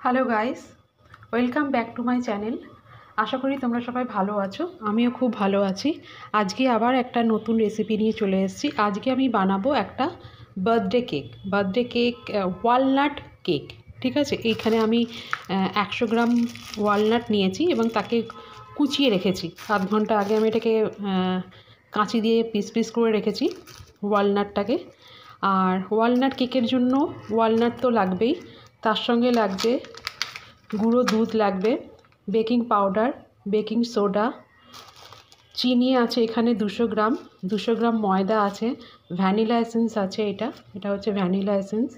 Hello guys, welcome back to my channel. আশা করি তোমরা সবাই ভালো আছো। আমিও খুব ভালো আছি। আজকে আবার একটা নতুন রেসিপি নিয়ে চলে এসেছি। আজকে আমি বানাবো একটা বার্থডে কেক ওয়ালনাট কেক। ঠিক আছে, এইখানে আমি 100 গ্রাম ওয়ালনাট নিয়েছি এবং তাকে কুচিয়ে রেখেছি। 7 ঘন্টা আগে আমি এটাকে কাঁচি দিয়ে পিস পিস করে রেখেছি ওয়ালনাটটাকে। আর ওয়ালনাট কেকের জন্য ওয়ালনাট তো লাগবেই, তার সঙ্গে লাগবে গুঁড়ো দুধ লাগবে, বেকিং পাউডার, বেকিং সোডা, চিনি আছে এখানে 200 গ্রাম, 200 গ্রাম ময়দা আছে, ভ্যানিলা এসেন্স আছে, এটা হচ্ছে ভ্যানিলা এসেন্স।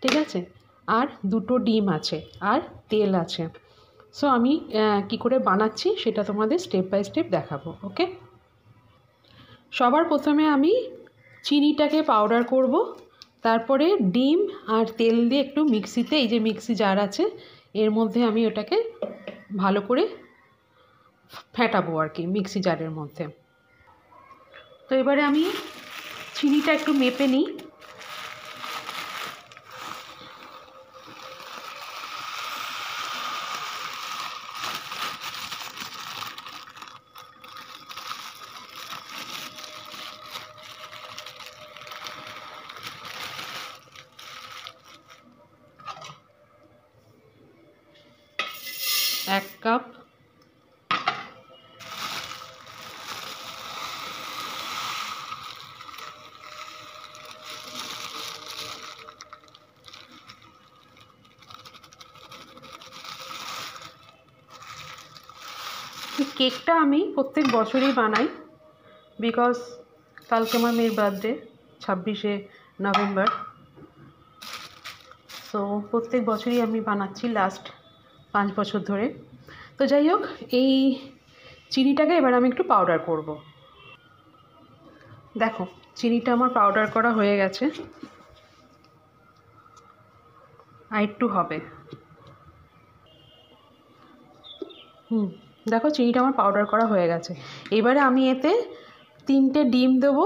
ঠিক আছে, আর 2টো ডিম আছে, আর তেল আছে। সো আমি কি করে বানাচ্ছি সেটা তোমাদের স্টেপ বাই স্টেপ দেখাবো। ওকে, সবার প্রথমে আমি চিনিটাকে পাউডার করব, তারপরে ডিম আর তেল দিয়ে একটু মিক্সিতে, এই যে মিক্সি জার আছে এর মধ্যে আমি ওটাকে ভালো করে ফেটাবো আর কি, মিক্সি জারের মধ্যে। তো এবারে আমি চিনিটা একটু মেপে নিই। এক কাপ, কেকটা আমি প্রত্যেক বছরই বানাই, বিকজ কালকে আমার মেয়ের বার্থডে 26শে নভেম্বর। সো প্রত্যেক বছরই আমি বানাচ্ছি লাস্ট 5 বছর ধরে। তো যাই হোক, এই চিনিটাকে এবার আমি একটু পাউডার করব। দেখো, চিনিটা আমার পাউডার করা হয়ে গেছে, আর একটু হবে। দেখো, চিনিটা আমার পাউডার করা হয়ে গেছে। এবারে আমি এতে 3টে ডিম দেবো,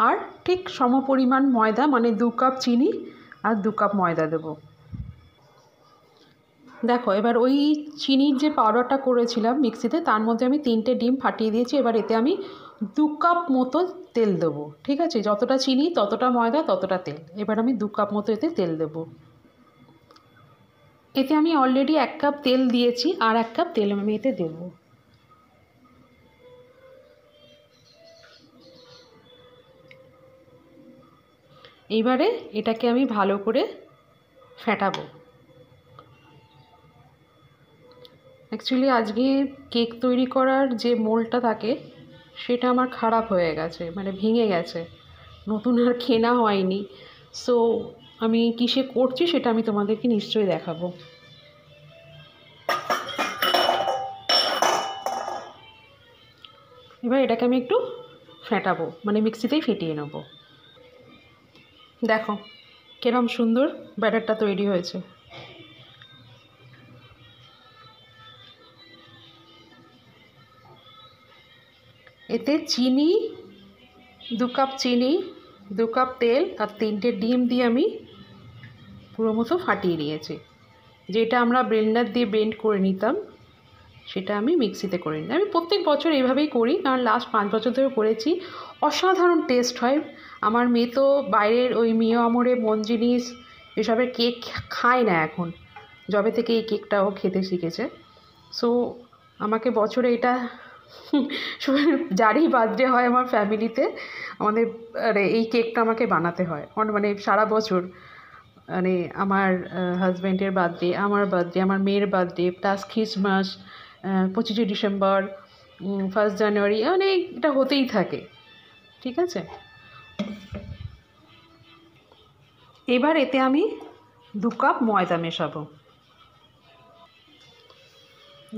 আর ঠিক সমপরিমাণ ময়দা, মানে 2 কাপ চিনি আর 2 কাপ ময়দা দেবো। দেখো, এবার ওই চিনির যে পাউডারটা করেছিলাম মিক্সিতে, তার মধ্যে আমি 3টে ডিম ফাটিয়ে দিয়েছি। এবার এতে আমি 2 কাপ মতো তেল দেবো। ঠিক আছে, যতটা চিনি ততটা ময়দা ততটা তেল। এবার আমি 2 কাপ মতো এতে তেল দেবো। এতে আমি অলরেডি 1 কাপ তেল দিয়েছি, আর 1 কাপ তেল আমি এতে দেবো। এইবারে এটাকে আমি ভালো করে ফেটাবো। অ্যাকচুয়ালি আজকে কেক তৈরি করার যে মোল্ডটা থাকে সেটা আমার খারাপ হয়ে গেছে, মানে ভেঙে গেছে, নতুন আর কেনা হয়নি। সো আমি কিসে করছি সেটা আমি তোমাদেরকে নিশ্চয়ই দেখাবো। এবার এটাকে আমি একটু ফেটাবো, মানে মিক্সিতেই ফেটিয়ে নেব। দেখো কিরম সুন্দর ব্যাটারটা তৈরি হয়েছে। এতে চিনি, 2 কাপ চিনি, 2 কাপ তেল আর 3টে ডিম দিয়ে আমি পুরো মতো ফাটিয়ে নিয়েছি। যেটা আমরা ব্লেন্ডার দিয়ে ব্লেন্ড করে নিতাম সেটা আমি মিক্সিতে করে নিই। আমি প্রত্যেক বছর এইভাবেই করি, কারণ লাস্ট 5 বছর ধরে করেছি। অসাধারণ টেস্ট হয়। আমার মেয়ে তো বাইরের ওই মিও আমরে মন জিনিস এসবের কেক খায় না এখন, যবে থেকে এই কেকটাও খেতে শিখেছে। সো আমাকে বছরে এটা যারই বার্থডে হয় আমার ফ্যামিলিতে, আমাদের এই কেকটা আমাকে বানাতে হয়। মানে সারা বছর, মানে আমার হাজব্যান্ডের বার্থডে, আমার বার্থডে, আমার মেয়ের বার্থডে, প্লাস খ্রিসমাস, 25শে ডিসেম্বর, 1 জানুয়ারি, মানে এটা হতেই থাকে। ঠিক আছে, এবার এতে আমি 2 কাপ ময়দা মেশাবো।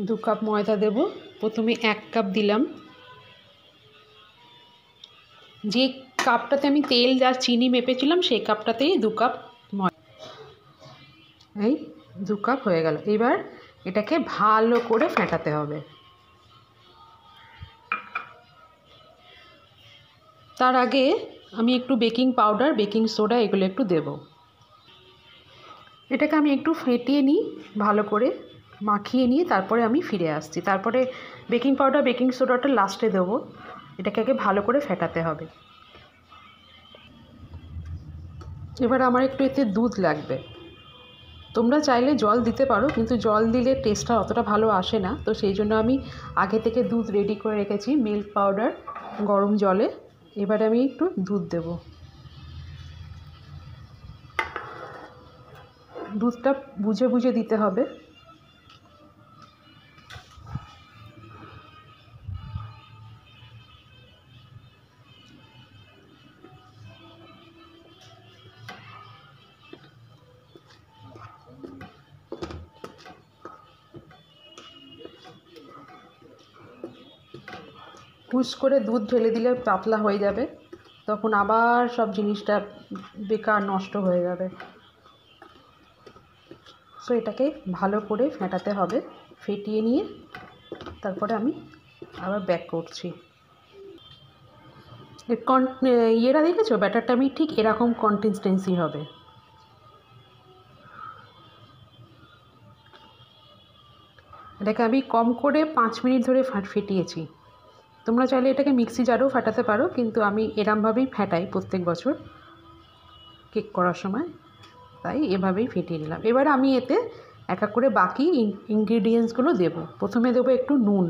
2 কাপ ময়দা দেব। প্রথমে 1 কাপ দিলাম, যে কাপটাতে আমি তেল আর চিনি মেপেছিলাম সেই কাপটাতেই 2 কাপ ময়দা। এই 2 কাপ হয়ে গেল। এবার এটাকে ভালো করে ফেটাতে হবে। তার আগে আমি একটু বেকিং পাউডার, বেকিং সোডা এগুলো একটু দেব। এটাকে আমি একটু ফেটিয়ে নিই, ভালো করে মাখিয়ে নিয়ে তারপরে আমি ফিরে আসছি। তারপরে বেকিং পাউডার বেকিং সোডাটা লাস্টে দেবো। এটাকে আগে ভালো করে ফেটাতে হবে। এবার আমার একটু এতে দুধ লাগবে। তোমরা চাইলে জল দিতে পারো, কিন্তু জল দিলে টেস্টটা অতটা ভালো আসে না। তো সেই জন্য আমি আগে থেকে দুধ রেডি করে রেখেছি, মিল্ক পাউডার গরম জলে। এবারে আমি একটু দুধ দেব। দুধটা বুঝে বুঝে দিতে হবে। পুশ করে দুধ ঢেলে দিলে পাতলা হয়ে যাবে, তখন আবার সব জিনিসটা বেকার নষ্ট হয়ে যাবে। সো এটাকে ভালো করে ফেটাতে হবে। ফেটিয়ে নিয়ে তারপরে আমি আবার ব্যাক করছি। ইয়েটা দেখেছো, ব্যাটারটা আমি ঠিক এরকম কনসিস্টেন্সি হবে। এটাকে আমি কম করে 5 মিনিট ধরে ফেটিয়েছি। তোমরা চাইলে এটাকে মিক্সি জারেও ফাটাতে পারো, কিন্তু আমি এরমভাবেই ফেটাই প্রত্যেক বছর কেক করার সময়, তাই এভাবেই ফেটিয়ে নিলাম। এবার আমি এতে এক এক করে বাকি ইনগ্রিডিয়েন্টসগুলো দেবো। প্রথমে দেবো একটু নুন,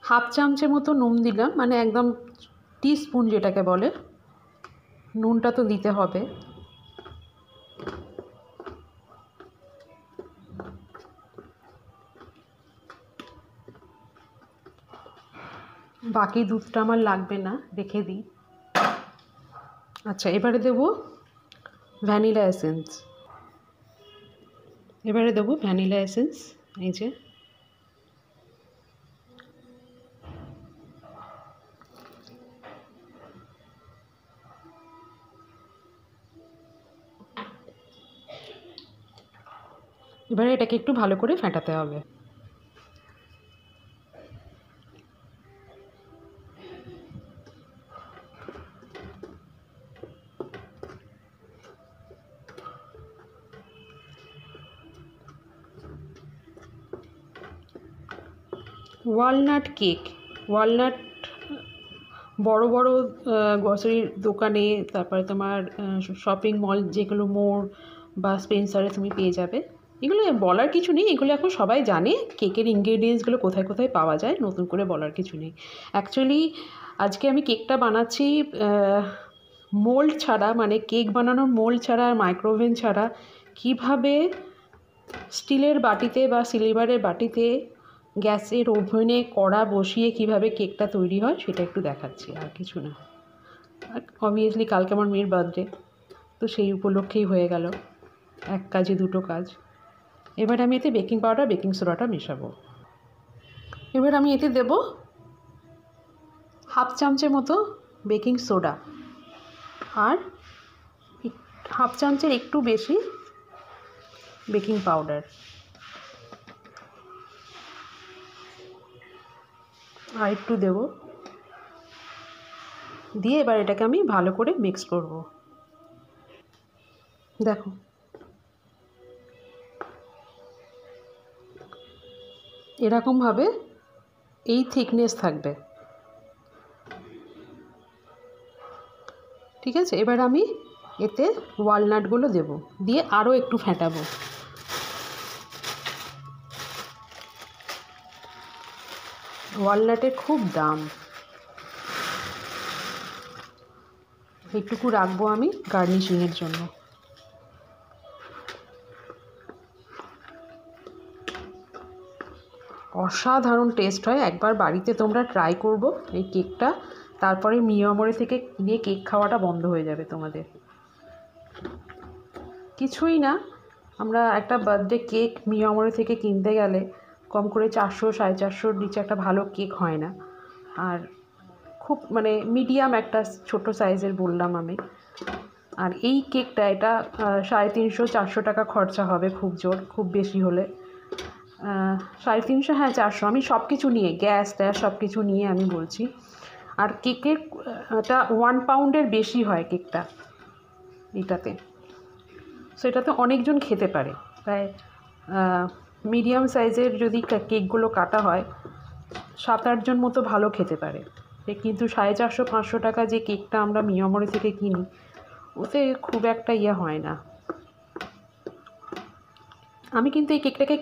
হাফ চামচের মতো নুন দিলাম, মানে একদম টিস্পুন যেটাকে বলে, নুনটা তো দিতে হবে। বাকি দুধটা আমার লাগবে না, রেখে দিই। আচ্ছা, এবারে দেবো ভ্যানিলা এসেন্স। এই যে এবারে এটাকে একটু ভালো করে ফেটাতে হবে। ওয়ালনাট কেক, ওয়ালনাট বড় বড় গ্রসারির দোকানে, তারপরে তোমার শপিং মল যেগুলো মোড় বা স্পেন্সারে তুমি পেয়ে যাবে। এগুলো বলার কিছু নেই, এগুলো এখন সবাই জানে কেকের ইনগ্রেডিয়েন্টসগুলো কোথায় কোথায় পাওয়া যায়, নতুন করে বলার কিছু নেই। অ্যাকচুয়ালি আজকে আমি কেকটা বানাচ্ছি মোল্ড ছাড়া, মানে কেক বানানোর মোল্ড ছাড়া আর মাইক্রোওভেন ছাড়া। কীভাবে স্টিলের বাটিতে বা সিলভারের বাটিতে গ্যাসের ওভেনে কড়া বসিয়ে কিভাবে কেকটা তৈরি হয় সেটা একটু দেখাচ্ছি, আর কিছু না। আর অবভিয়াসলি কালকে আমার মেয়ের বার্থডে, তো সেই উপলক্ষেই হয়ে গেল এক কাজে দুটো কাজ। এবার আমি এতে বেকিং পাউডার বেকিং সোডাটা মেশাবো। এবার আমি এতে দেব হাফ চামচের মতো বেকিং সোডা, আর হাফ চামচের একটু বেশি বেকিং পাউডার, আর একটু দেব দিয়ে এবার এটাকে আমি ভালো করে মিক্স করব। দেখো এরকমভাবে এই থিকনেস থাকবে, ঠিক আছে। এবার আমি এতে ওয়ালনাটগুলো দেব, দিয়ে আরও একটু ফেটাবো। ওয়ালনাটের খুব দাম, একটুকু রাখবো আমি গার্নিশিংয়ের জন্য। অসাধারণ টেস্ট হয়, একবার বাড়িতে তোমরা ট্রাই করবো এই কেকটা, তারপরে মিয়ামরে থেকে কিনে কেক খাওয়াটা বন্ধ হয়ে যাবে তোমাদের। কিছুই না, আমরা একটা বার্থডে কেক মিয়ামরে থেকে কিনতে গেলে কম করে 400-450 নিচে একটা ভালো কেক হয় না। আর খুব মানে মিডিয়াম একটা ছোট সাইজের বললাম আমি। আর এই কেকটা এটা 350-400 টাকা খরচা হবে খুব জোর, খুব বেশি হলে 350, হ্যাঁ 400, আমি সব কিছু নিয়ে গ্যাস ট্যাস সব কিছু নিয়ে আমি বলছি। আর কেকের এটা 1 পাউন্ডের বেশি হয় কেকটা এটাতে। সেটাতে অনেকজন খেতে পারে। প্রায় মিডিয়াম সাইজের যদি কেকগুলো কাটা হয় 7-8 জন মতো ভালো খেতে পারে। কিন্তু 450-500 টাকা যে কেকটা আমরা মিয়ামরি থেকে কিনি ওতে খুব একটা ইয়ে হয় না। আমি কিন্তু এই কেকটাকে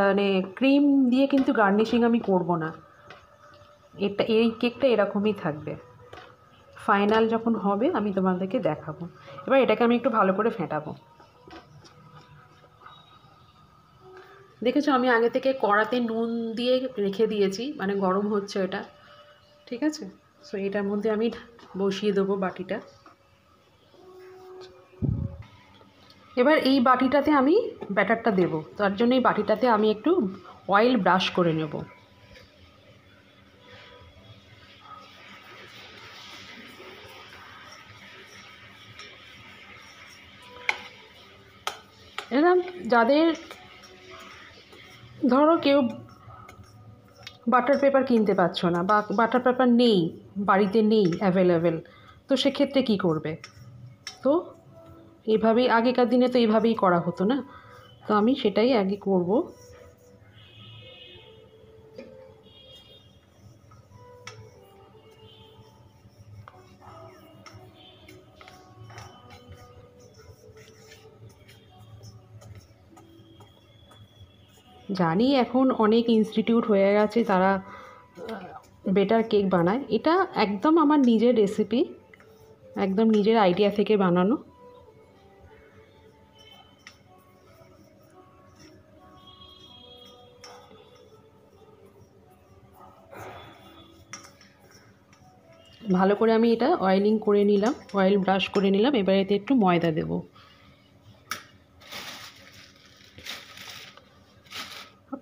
মানে ক্রিম দিয়ে কিন্তু গার্নিশিং আমি করব না, এই কেকটা এরকমই থাকবে। ফাইনাল যখন হবে আমি তোমাদেরকে দেখাবো। এবার এটাকে আমি একটু ভালো করে ফেটাবো। দেখেছো আমি আগে থেকে কড়াতে নুন দিয়ে রেখে দিয়েছি, মানে গরম হচ্ছে এটা, ঠিক আছে। সো এটার মধ্যে আমি বসিয়ে দেবো বাটিটা। এবার এই বাটিটাতে আমি ব্যাটারটা দেব, তার জন্য এই বাটিটাতে আমি একটু অয়েল ব্রাশ করে নেব। এরকম যাদের ধরো কেউ বাটার পেপার কিনতে পারছো না বা বাটার পেপার নেই, বাড়িতে নেই অ্যাভেলেবেল, তো সেক্ষেত্রে কী করবে? তো এভাবেই আগেকার দিনে তো এইভাবেই করা হতো না, তো আমি সেটাই আগে করব। জানি এখন অনেক ইনস্টিটিউট হয়ে গেছে, তারা বেটার কেক বানায়। এটা একদম আমার নিজের রেসিপি, একদম নিজের আইডিয়া থেকে বানানো। ভালো করে আমি এটা অয়েলিং করে নিলাম, অয়েল ব্রাশ করে নিলাম। এবার এতে একটু ময়দা দেব।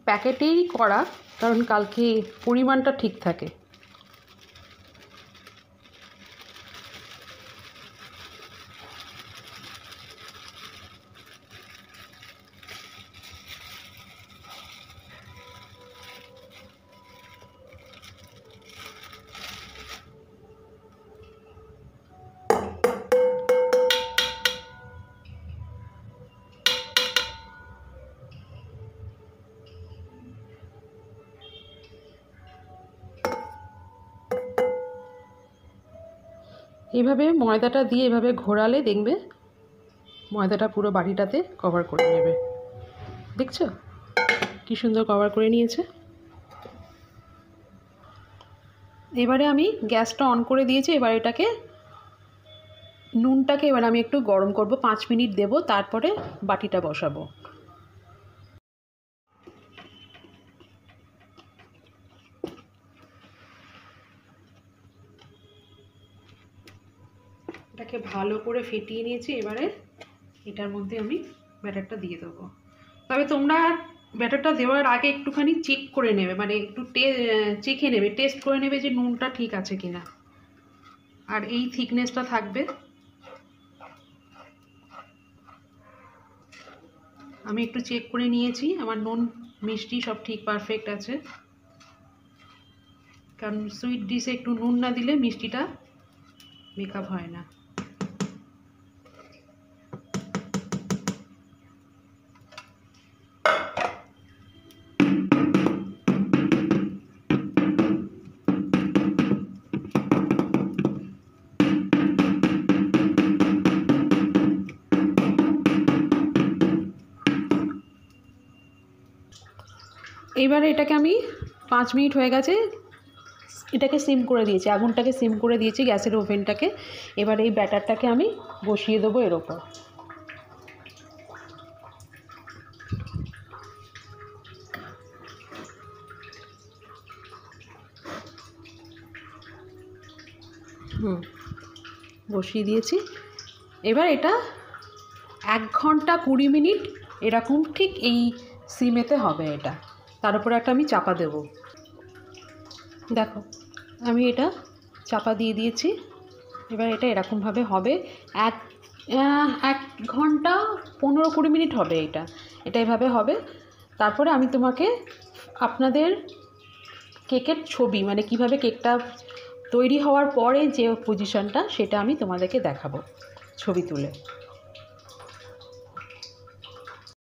প্যাকেটেই করা, কারণ কালকে পরিমাণটা ঠিক থাকে। এইভাবে ময়দাটা দিয়ে এভাবে ঘোরালে দেখবে ময়দাটা পুরো বাটিটাতে কভার করে নেবে। দেখছো কি সুন্দর কভার করে নিয়েছে। এবারে আমি গ্যাসটা অন করে দিয়েছি। এবার এটাকে নুনটাকে এবার আমি একটু গরম করব, 5 মিনিট দেব, তারপরে বাটিটা বসাবো। এটাকে ভালো করে ফেটিয়ে নিয়েছি। এবারে এটার মধ্যে আমি ব্যাটারটা দিয়ে দেবো। তবে তোমরা ব্যাটারটা দেওয়ার আগে একটুখানি চেক করে নেবে, মানে একটু চেখে নেবে, টেস্ট করে নেবে যে নুনটা ঠিক আছে কিনা। আর এই থিকনেসটা থাকবে। আমি একটু চেক করে নিয়েছি, আমার নুন মিষ্টি সব ঠিক পারফেক্ট আছে। কারণ সুইট ডিশে একটু নুন না দিলে মিষ্টিটা মেকআপ হয় না। এবারে এটাকে আমি 5 মিনিট হয়ে গেছে, এটাকে সিম করে দিয়েছি, আগুনটাকে সিম করে দিয়েছি গ্যাসের ওভেনটাকে। এবার এই ব্যাটারটাকে আমি বসিয়ে দেবো এর ওপর। বসিয়ে দিয়েছি। এবার এটা 1 ঘন্টা 20 মিনিট এরকম ঠিক এই সিমেতে হবে এটা। তার উপরে একটা আমি চাপা দেব। দেখো আমি এটা চাপা দিয়ে দিয়েছি। এবার এটা এরকমভাবে হবে 1 ঘন্টা 15-20 মিনিট হবে এটা এভাবে হবে। তারপরে আমি তোমাকে আপনাদের কেকের ছবি, মানে কিভাবে কেকটা তৈরি হওয়ার পরে যে পজিশনটা, সেটা আমি তোমাদেরকে দেখাবো ছবি তুলে।